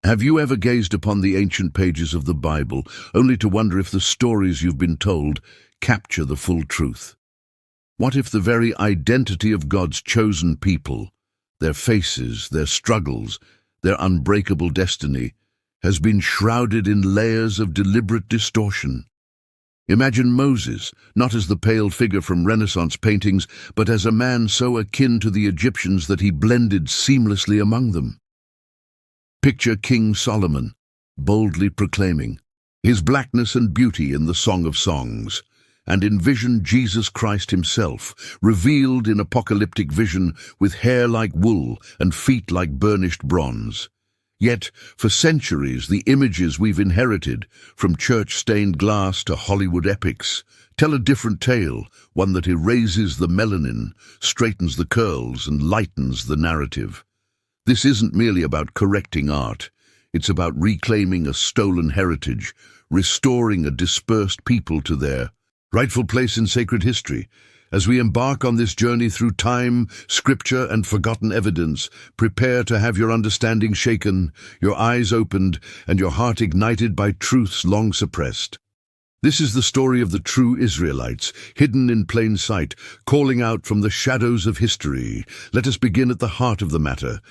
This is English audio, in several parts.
Have you ever gazed upon the ancient pages of the Bible, only to wonder if the stories you've been told capture the full truth? What if the very identity of God's chosen people, their faces, their struggles, their unbreakable destiny, has been shrouded in layers of deliberate distortion? Imagine Moses, not as the pale figure from Renaissance paintings, but as a man so akin to the Egyptians that he blended seamlessly among them. Picture King Solomon, boldly proclaiming his blackness and beauty in the Song of Songs, and envision Jesus Christ himself, revealed in apocalyptic vision with hair like wool and feet like burnished bronze. Yet, for centuries, the images we've inherited, from church-stained glass to Hollywood epics, tell a different tale, one that erases the melanin, straightens the curls, and lightens the narrative. This isn't merely about correcting art. It's about reclaiming a stolen heritage, restoring a dispersed people to their rightful place in sacred history. As we embark on this journey through time, scripture, and forgotten evidence, prepare to have your understanding shaken, your eyes opened, and your heart ignited by truths long suppressed. This is the story of the true Israelites, hidden in plain sight, calling out from the shadows of history. Let us begin at the heart of the matter,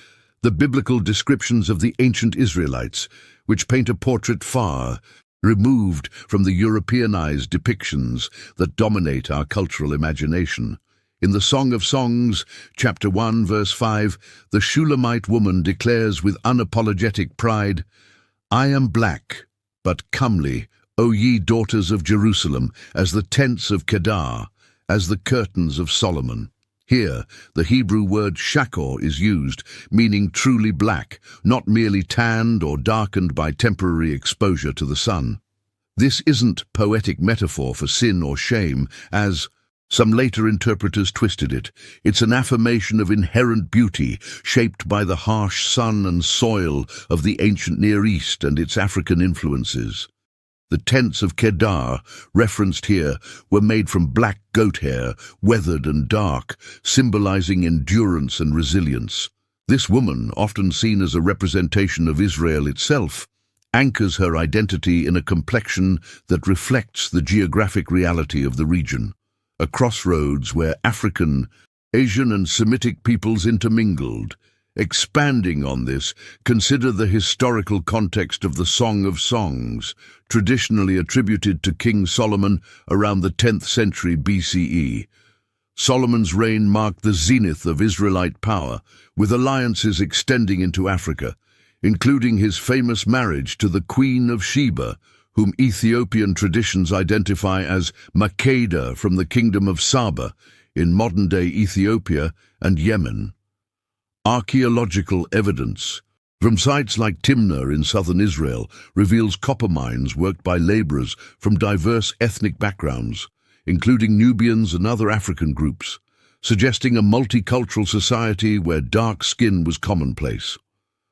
the biblical descriptions of the ancient Israelites, which paint a portrait far removed from the Europeanized depictions that dominate our cultural imagination. In the Song of Songs, chapter 1, verse 5, the Shulamite woman declares with unapologetic pride, "I am black, but comely, O ye daughters of Jerusalem, as the tents of Kedar, as the curtains of Solomon." Here, the Hebrew word shachor is used, meaning truly black, not merely tanned or darkened by temporary exposure to the sun. This isn't poetic metaphor for sin or shame, as some later interpreters twisted it. It's an affirmation of inherent beauty, shaped by the harsh sun and soil of the ancient Near East and its African influences. The tents of Kedar, referenced here, were made from black goat hair, weathered and dark, symbolizing endurance and resilience. This woman, often seen as a representation of Israel itself, anchors her identity in a complexion that reflects the geographic reality of the region, a crossroads where African, Asian and Semitic peoples intermingled. Expanding on this, consider the historical context of the Song of Songs, traditionally attributed to King Solomon around the 10th century BCE. Solomon's reign marked the zenith of Israelite power, with alliances extending into Africa, including his famous marriage to the Queen of Sheba, whom Ethiopian traditions identify as Makeda from the Kingdom of Saba in modern-day Ethiopia and Yemen. Archaeological evidence from sites like Timnah in southern Israel reveals copper mines worked by laborers from diverse ethnic backgrounds, including Nubians and other African groups, suggesting a multicultural society where dark skin was commonplace.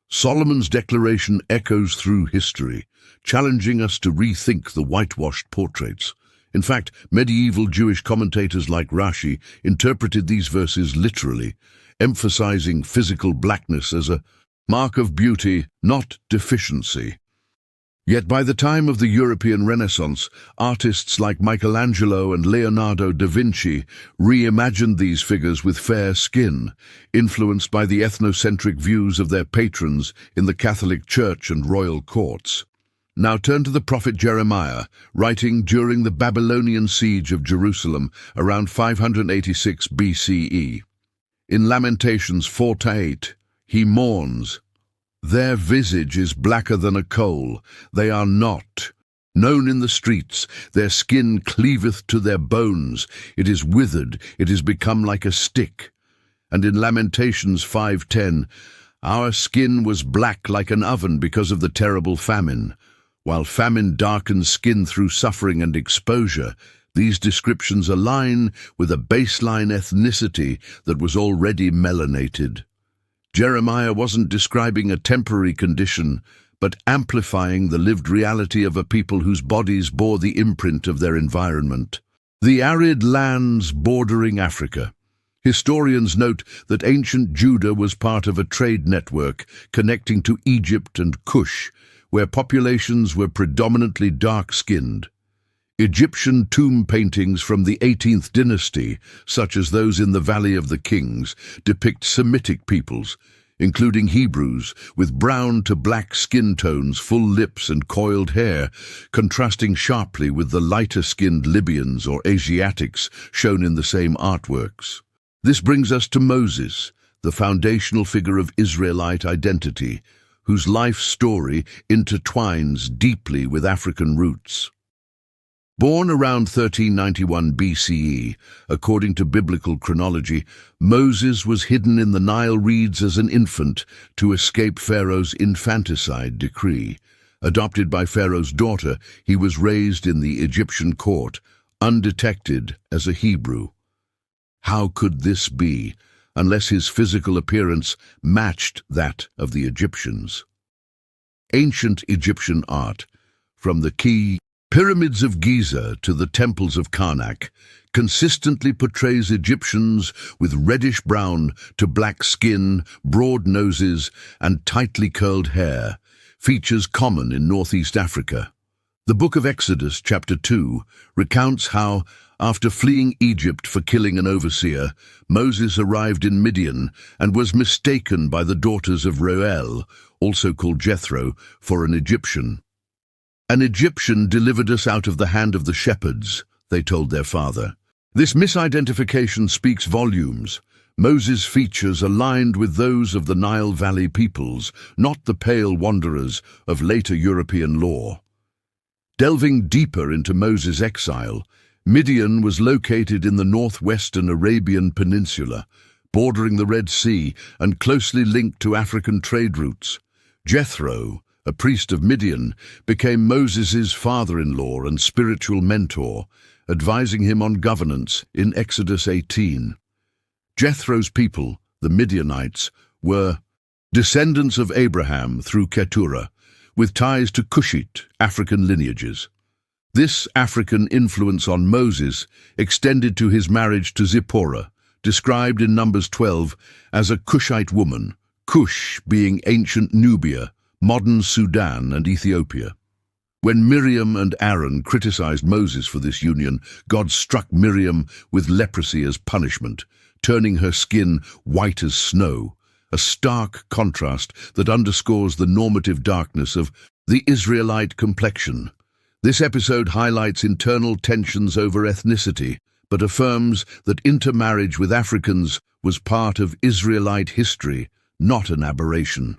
Solomon's declaration echoes through history, challenging us to rethink the whitewashed portraits. In fact, medieval Jewish commentators like Rashi interpreted these verses literally, emphasizing physical blackness as a mark of beauty, not deficiency. Yet by the time of the European Renaissance, artists like Michelangelo and Leonardo da Vinci reimagined these figures with fair skin, influenced by the ethnocentric views of their patrons in the Catholic Church and royal courts. Now turn to the prophet Jeremiah, writing during the Babylonian siege of Jerusalem around 586 BCE. In Lamentations 4:8, he mourns, "Their visage is blacker than a coal, they are not. Known in the streets, their skin cleaveth to their bones, it is withered, it is become like a stick." And in Lamentations 5:10, "Our skin was black like an oven because of the terrible famine." While famine darkens skin through suffering and exposure, these descriptions align with a baseline ethnicity that was already melanated. Jeremiah wasn't describing a temporary condition, but amplifying the lived reality of a people whose bodies bore the imprint of their environment. The arid lands bordering Africa. Historians note that ancient Judah was part of a trade network connecting to Egypt and Cush, where populations were predominantly dark-skinned. Egyptian tomb paintings from the 18th dynasty, such as those in the Valley of the Kings, depict Semitic peoples, including Hebrews, with brown to black skin tones, full lips and coiled hair, contrasting sharply with the lighter-skinned Libyans or Asiatics shown in the same artworks. This brings us to Moses, the foundational figure of Israelite identity, whose life story intertwines deeply with African roots. Born around 1391 BCE, according to biblical chronology, Moses was hidden in the Nile reeds as an infant to escape Pharaoh's infanticide decree. Adopted by Pharaoh's daughter, he was raised in the Egyptian court, undetected as a Hebrew. How could this be, unless his physical appearance matched that of the Egyptians? Ancient Egyptian art, from the key pyramids of Giza to the temples of Karnak, consistently portrays Egyptians with reddish-brown to black skin, broad noses, and tightly curled hair, features common in northeast Africa. The Book of Exodus, chapter 2, recounts how, after fleeing Egypt for killing an overseer, Moses arrived in Midian and was mistaken by the daughters of Reuel, also called Jethro, for an Egyptian. "An Egyptian delivered us out of the hand of the shepherds," they told their father. This misidentification speaks volumes. Moses' features aligned with those of the Nile Valley peoples, not the pale wanderers of later European lore. Delving deeper into Moses' exile, Midian was located in the northwestern Arabian Peninsula, bordering the Red Sea and closely linked to African trade routes. Jethro, a priest of Midian, became Moses' father-in-law and spiritual mentor, advising him on governance in Exodus 18. Jethro's people, the Midianites, were descendants of Abraham through Keturah, with ties to Cushite African lineages. This African influence on Moses extended to his marriage to Zipporah, described in Numbers 12 as a Cushite woman, Cush being ancient Nubia, modern Sudan and Ethiopia. When Miriam and Aaron criticized Moses for this union, God struck Miriam with leprosy as punishment, turning her skin white as snow, a stark contrast that underscores the normative darkness of the Israelite complexion. This episode highlights internal tensions over ethnicity, but affirms that intermarriage with Africans was part of Israelite history, not an aberration.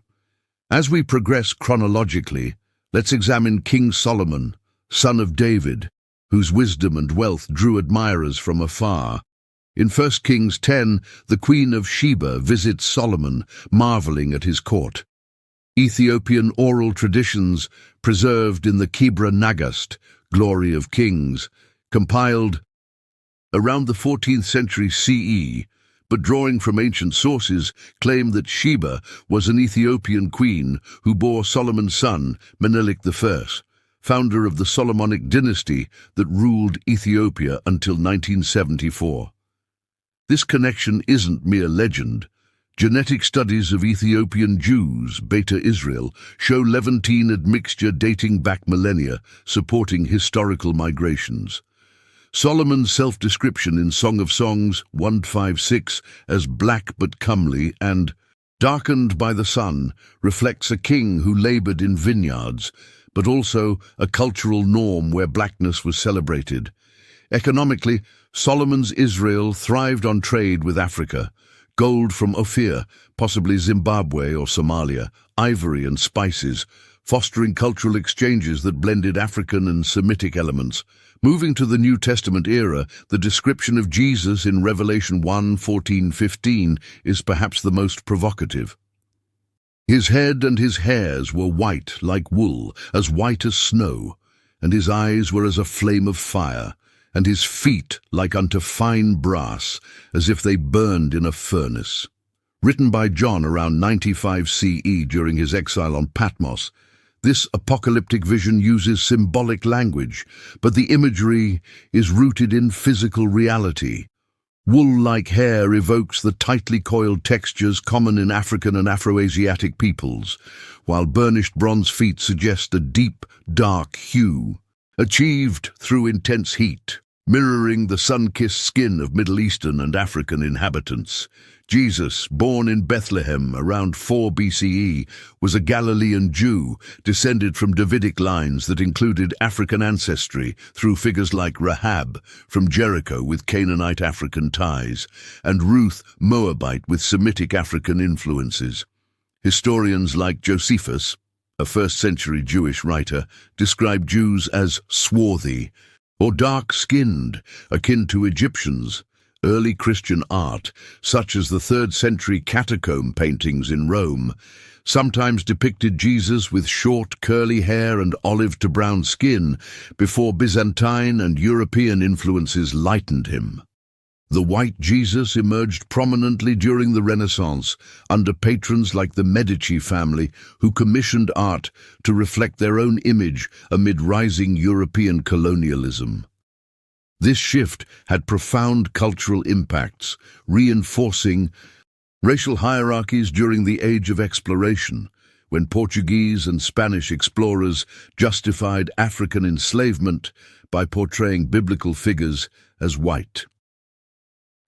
As we progress chronologically, let's examine King Solomon, son of David, whose wisdom and wealth drew admirers from afar. In 1 Kings 10, the Queen of Sheba visits Solomon, marveling at his court. Ethiopian oral traditions preserved in the Kebra Nagast, Glory of Kings, compiled around the 14th century CE, but drawing from ancient sources, claim that Sheba was an Ethiopian queen who bore Solomon's son, Menelik I, founder of the Solomonic dynasty that ruled Ethiopia until 1974. This connection isn't mere legend. Genetic studies of Ethiopian Jews, Beta Israel, show Levantine admixture dating back millennia, supporting historical migrations. Solomon's self-description in Song of Songs 156 as black but comely and darkened by the sun reflects a king who labored in vineyards, but also a cultural norm where blackness was celebrated. Economically, Solomon's Israel thrived on trade with Africa, gold from Ophir, possibly Zimbabwe or Somalia, ivory and spices, fostering cultural exchanges that blended African and Semitic elements. Moving to the New Testament era, the description of Jesus in Revelation 1:14-15 is perhaps the most provocative. His head and his hairs were white like wool, as white as snow, and his eyes were as a flame of fire, and his feet like unto fine brass, as if they burned in a furnace. Written by John around 95 CE during his exile on Patmos, this apocalyptic vision uses symbolic language, but the imagery is rooted in physical reality. Wool-like hair evokes the tightly coiled textures common in African and Afroasiatic peoples, while burnished bronze feet suggest a deep, dark hue, achieved through intense heat, mirroring the sun-kissed skin of Middle Eastern and African inhabitants. Jesus, born in Bethlehem around 4 BCE, was a Galilean Jew, descended from Davidic lines that included African ancestry through figures like Rahab, from Jericho with Canaanite African ties, and Ruth, Moabite with Semitic African influences. Historians like Josephus, a first-century Jewish writer, describe Jews as swarthy or dark-skinned, akin to Egyptians. Early Christian art, such as the 3rd century catacomb paintings in Rome, sometimes depicted Jesus with short, curly hair and olive to brown skin before Byzantine and European influences lightened him. The white Jesus emerged prominently during the Renaissance under patrons like the Medici family, who commissioned art to reflect their own image amid rising European colonialism. This shift had profound cultural impacts, reinforcing racial hierarchies during the Age of Exploration, when Portuguese and Spanish explorers justified African enslavement by portraying biblical figures as white.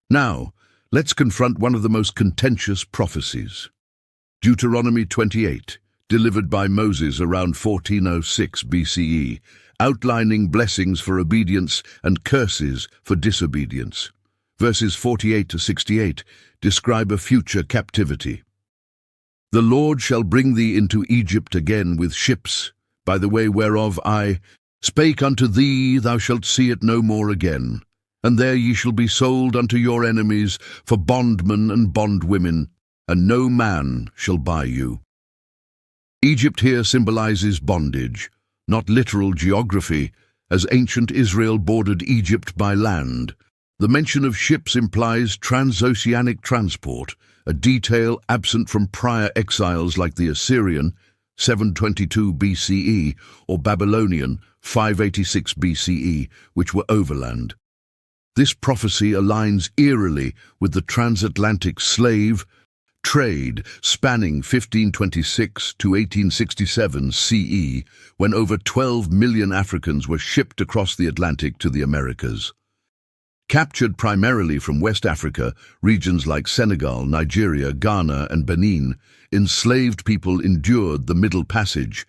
Now, let's confront one of the most contentious prophecies. Deuteronomy 28, delivered by Moses around 1406 BCE, outlining blessings for obedience and curses for disobedience. Verses 48 to 68 describe a future captivity. The Lord shall bring thee into Egypt again with ships, by the way whereof I spake unto thee, thou shalt see it no more again. And there ye shall be sold unto your enemies for bondmen and bondwomen, and no man shall buy you. Egypt here symbolizes bondage, not literal geography, as ancient Israel bordered Egypt by land. The mention of ships implies transoceanic transport, a detail absent from prior exiles like the Assyrian, 722 BCE, or Babylonian, 586 BCE, which were overland. This prophecy aligns eerily with the transatlantic slave trade spanning 1526 to 1867 CE, when over 12 million Africans were shipped across the Atlantic to the Americas. Captured primarily from West Africa, regions like Senegal, Nigeria, Ghana, and Benin, enslaved people endured the Middle Passage,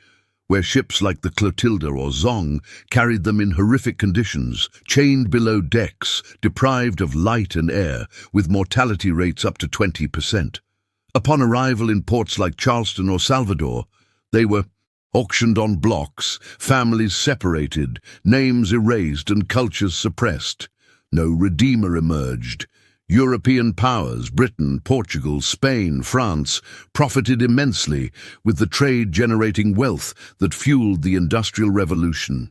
where ships like the Clotilda or Zong carried them in horrific conditions, chained below decks, deprived of light and air, with mortality rates up to 20%. Upon arrival in ports like Charleston or Salvador, they were auctioned on blocks, families separated, names erased and cultures suppressed. No redeemer emerged. European powers, Britain, Portugal, Spain, France, profited immensely, with the trade generating wealth that fueled the Industrial Revolution.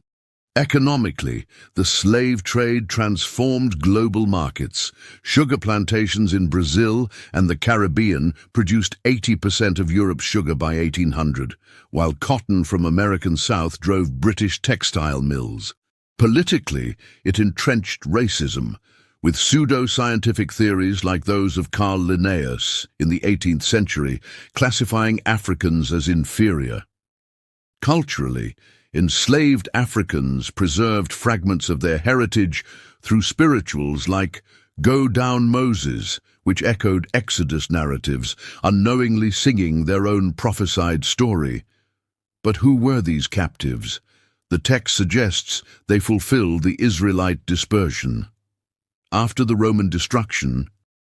Economically, the slave trade transformed global markets. Sugar plantations in Brazil and the Caribbean produced 80% of Europe's sugar by 1800, while cotton from American South drove British textile mills. Politically, it entrenched racism, with pseudo-scientific theories like those of Carl Linnaeus in the 18th century, classifying Africans as inferior. Culturally, enslaved Africans preserved fragments of their heritage through spirituals like Go Down Moses, which echoed Exodus narratives, unknowingly singing their own prophesied story. But who were these captives? The text suggests they fulfilled the Israelite dispersion. After the Roman destruction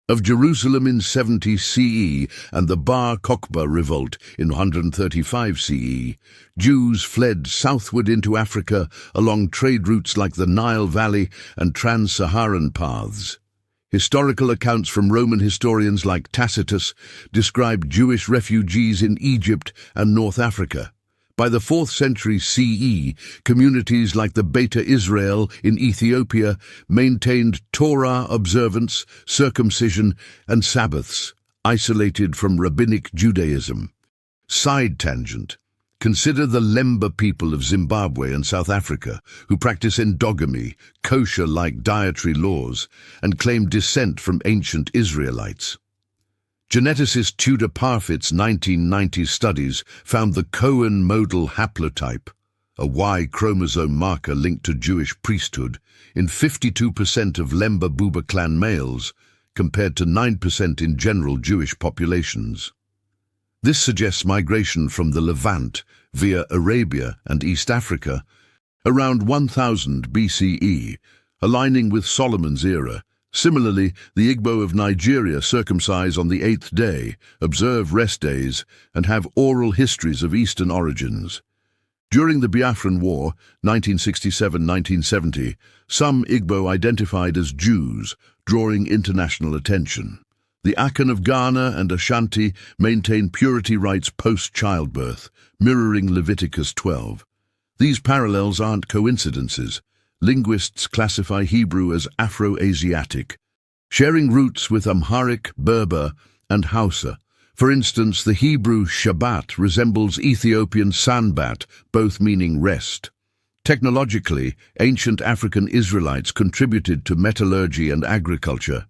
of Jerusalem in 70 CE and the Bar Kokhba revolt in 135 CE, Jews fled southward into Africa along trade routes like the Nile Valley and trans-Saharan paths. Historical accounts from Roman historians like Tacitus describe Jewish refugees in Egypt and North Africa. By the 4th century CE, communities like the Beta Israel in Ethiopia maintained Torah observance, circumcision, and Sabbaths, isolated from rabbinic Judaism. Side tangent. Consider the Lemba people of Zimbabwe and South Africa, who practice endogamy, kosher-like dietary laws, and claim descent from ancient Israelites. Geneticist Tudor Parfit's 1990 studies found the Cohen modal haplotype, a Y chromosome marker linked to Jewish priesthood, in 52% of Lemba Buba clan males, compared to 9% in general Jewish populations. This suggests migration from the Levant via Arabia and East Africa around 1000 BCE, aligning with Solomon's era. Similarly, the Igbo of Nigeria circumcise on the 8th day, observe rest days, and have oral histories of Eastern origins. During the Biafran War, 1967-1970, some Igbo identified as Jews, drawing international attention. The Akan of Ghana and Ashanti maintain purity rites post-childbirth, mirroring Leviticus 12. These parallels aren't coincidences. Linguists classify Hebrew as Afroasiatic, sharing roots with Amharic, Berber, and Hausa. For instance, the Hebrew Shabbat resembles Ethiopian Sanbat, both meaning rest. Technologically, ancient African Israelites contributed to metallurgy and agriculture.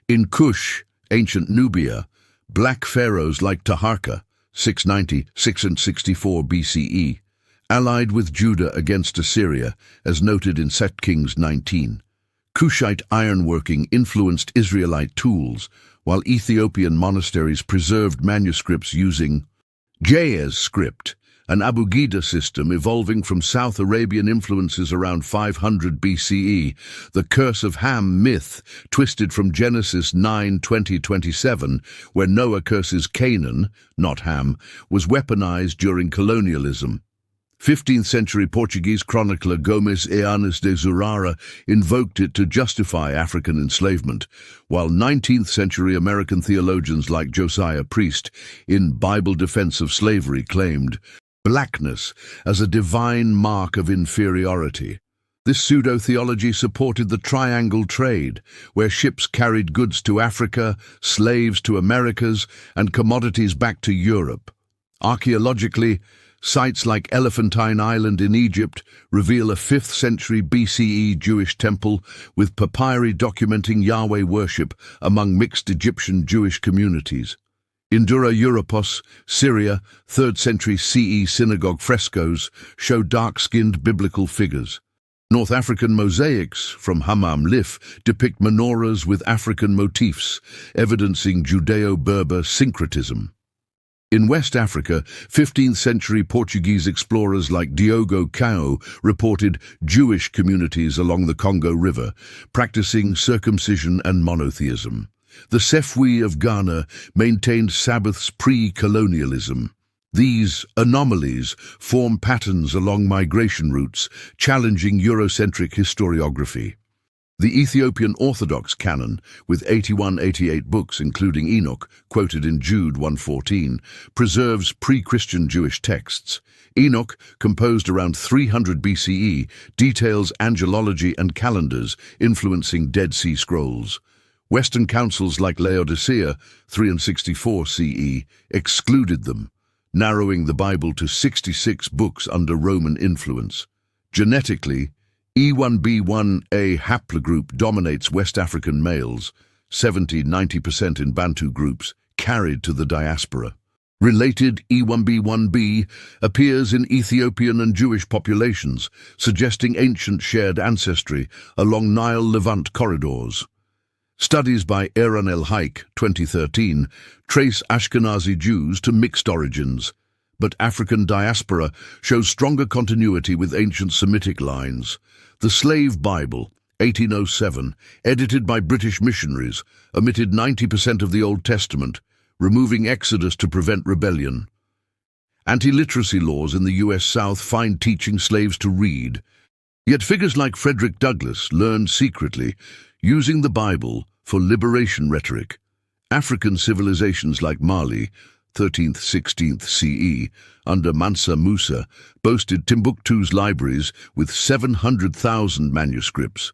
In Kush, ancient Nubia, black pharaohs like Taharka, 694 BCE, allied with Judah against Assyria, as noted in 2 Kings 19. Kushite ironworking influenced Israelite tools, while Ethiopian monasteries preserved manuscripts using Ge'ez script, an Abugida system evolving from South Arabian influences around 500 BCE. The Curse of Ham myth, twisted from Genesis 9:20-27, where Noah curses Canaan, not Ham, was weaponized during colonialism. 15th century Portuguese chronicler Gomes Eanes de Zurara invoked it to justify African enslavement, while 19th century American theologians like Josiah Priest, in Bible Defense of Slavery, claimed blackness as a divine mark of inferiority. This pseudo-theology supported the triangle trade, where ships carried goods to Africa, slaves to Americas, and commodities back to Europe. Archaeologically, sites like Elephantine Island in Egypt reveal a 5th century BCE Jewish temple with papyri documenting Yahweh worship among mixed Egyptian Jewish communities. In Dura Europos, Syria, 3rd century CE synagogue frescoes show dark-skinned biblical figures. North African mosaics from Hammam Lif depict menorahs with African motifs, evidencing Judeo-Berber syncretism. In West Africa, 15th century Portuguese explorers like Diogo Cao reported Jewish communities along the Congo River, practicing circumcision and monotheism. The Sefwi of Ghana maintained Sabbaths pre-colonialism. These anomalies form patterns along migration routes, challenging Eurocentric historiography. The Ethiopian Orthodox canon, with 81-88 books including Enoch, quoted in Jude 1:14, preserves pre-Christian Jewish texts. Enoch, composed around 300 BCE, details angelology and calendars influencing Dead Sea Scrolls. Western councils like Laodicea, 364 CE, excluded them, narrowing the Bible to 66 books under Roman influence. Genetically, E1b1a haplogroup dominates West African males, 70–90% in Bantu groups, carried to the diaspora. Related E1b1b appears in Ethiopian and Jewish populations, suggesting ancient shared ancestry along Nile-Levant corridors. Studies by Aaron L. Haik, 2013, trace Ashkenazi Jews to mixed origins, but African diaspora shows stronger continuity with ancient Semitic lines. The Slave Bible, 1807, edited by British missionaries, omitted 90% of the Old Testament, removing Exodus to prevent rebellion. Anti-literacy laws in the U.S. South fine teaching slaves to read. Yet figures like Frederick Douglass learned secretly, using the Bible for liberation rhetoric. African civilizations like Mali, 13th–16th CE, under Mansa Musa, boasted Timbuktu's libraries with 700,000 manuscripts.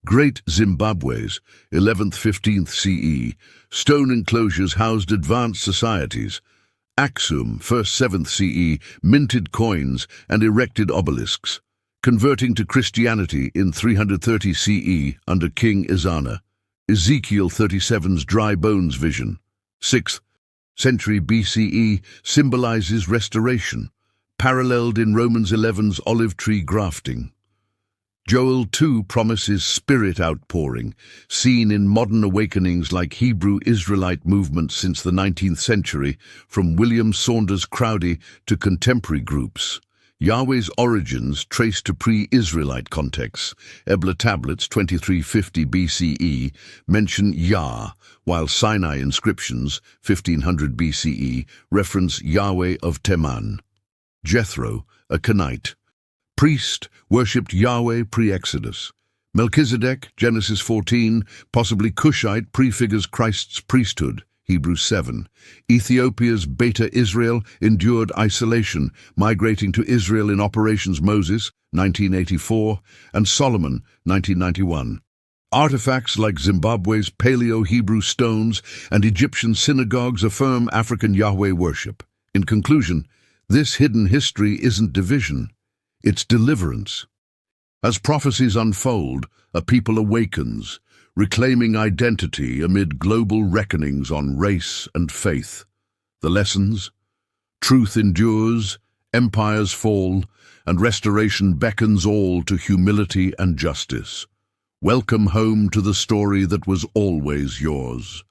Great Zimbabwe's, 11th–15th CE, stone enclosures housed advanced societies. Aksum, 1st–7th CE, minted coins and erected obelisks, converting to Christianity in 330 CE under King Ezana. Ezekiel 37's dry bones vision, 6th century BCE, symbolizes restoration, paralleled in Romans 11's olive tree grafting. Joel 2 promises spirit outpouring, seen in modern awakenings like Hebrew Israelite movements since the 19th century, from William Saunders Crowdy to contemporary groups. Yahweh's origins traced to pre-Israelite contexts. Ebla tablets 2350 BCE mention Yah, while Sinai inscriptions 1500 BCE reference Yahweh of Teman. Jethro, a Kenite priest, worshipped Yahweh pre-Exodus. Melchizedek, Genesis 14, possibly Cushite, prefigures Christ's priesthood, Hebrews 7. Ethiopia's Beta Israel endured isolation, migrating to Israel in Operations Moses, 1984, and Solomon, 1991. Artifacts like Zimbabwe's Paleo-Hebrew stones and Egyptian synagogues affirm African Yahweh worship. In conclusion, this hidden history isn't division. It's deliverance. As prophecies unfold, a people awakens, reclaiming identity amid global reckonings on race and faith. The lessons? Truth endures, empires fall, and restoration beckons all to humility and justice. Welcome home to the story that was always yours.